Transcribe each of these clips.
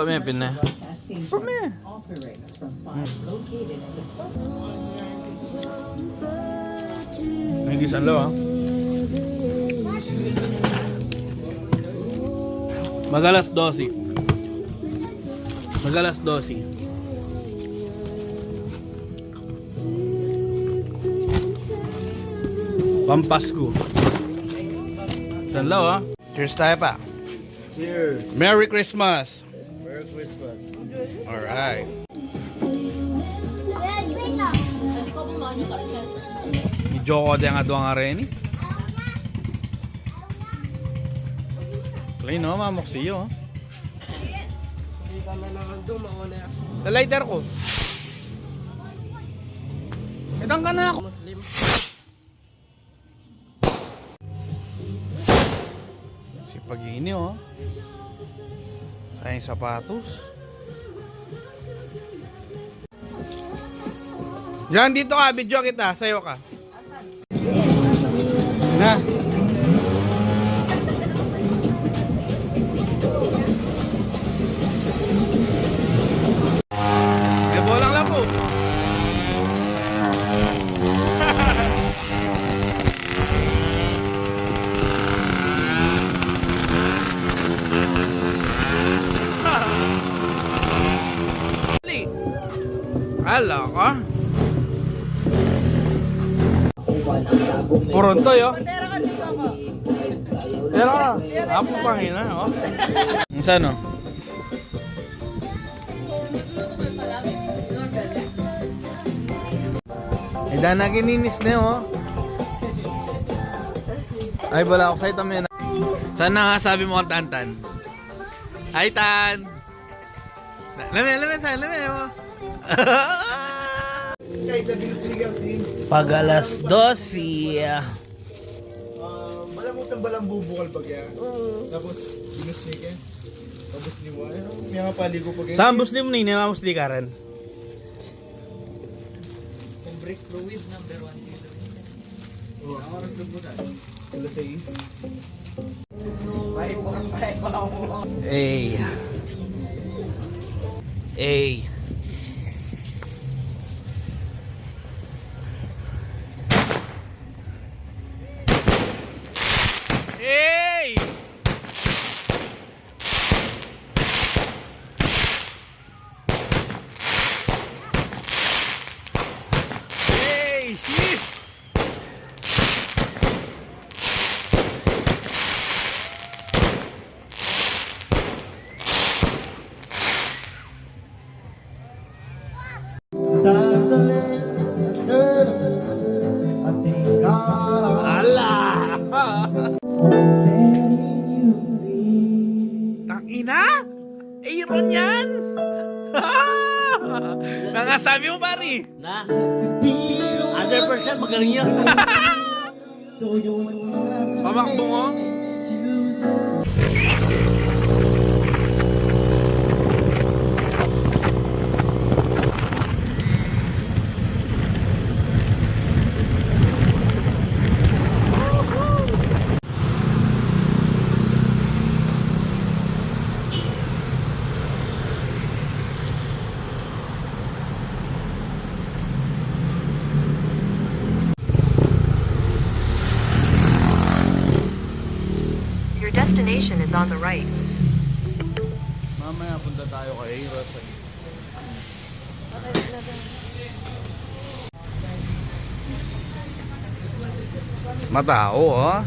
Wala may pin na. Pame. Hindi sanlo ha. Magalas 12. Magalas 12. Pampasko. Sanlo ha. Cheers tayo pa. Cheers. Merry Christmas. Merry Christmas. Alright. Medyo ko din nga doon nga rin eh. Play no, mamoksiyo. The lighter ko. Itang ka na ako. Si Pagini oh. Sayang sapatos. Diyan dito ka, video kita, sayo ka. Na. May bolang lang po. Hala ka. Puronto yo. Pantera ka dito ako. Tera ka. Apo pangina oh. Ang sano? Ida na gininis na oh. Ay wala ako sa itamin. Saan na nga sabi mo ang Tantan? Ay Tan. Lame mo. Pag alas 12. Malamutan ba lang bubukal pag yan? Tapos binusnik eh. Tapos liwa. May nga paligo pag yan. Saan muslim ni musli ka rin? Brake fluid number 1 kilo. Oh, ang oras lang po tayo. Alas 6. Ay. Ay. Hey! Hey, sheesh! Ala! Tangina! Aaron yan! Nangasabi mo pari! Na? 100% magaling yun. Pamakbo mo? Your destination is on the right. Mamaya punta tayo kay Rosalie. Matao oh.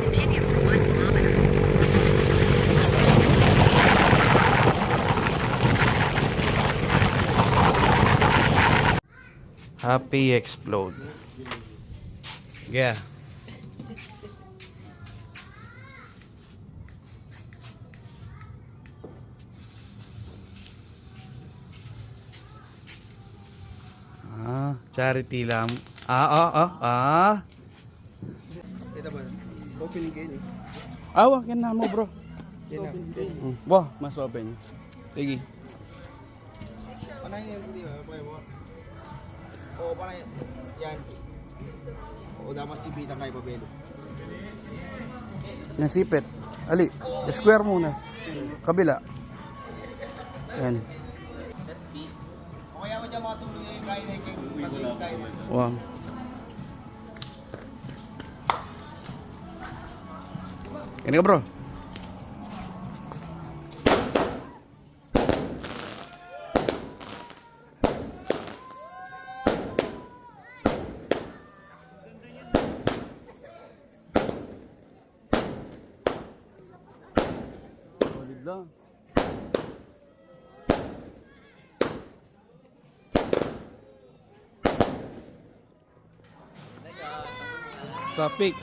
Continue for 1 kilometer. Happy Explode. Yeah. Charity lang. Kita ba? Opening kayo eh. Wag yan na mo bro. Wah, mas open. Sige. Panahin yan, hindi ba? Pwede mo. Oo, panahin. Yan. O dapat si Bitang kay Pabelo. Nasipit. Ali, square muna. Kabila. Yan. O kaya mo dyan mga tulong yung kaya na check. Pag-yung kaya na. Wow. Ini ka bro. Solid lang. Sa fix.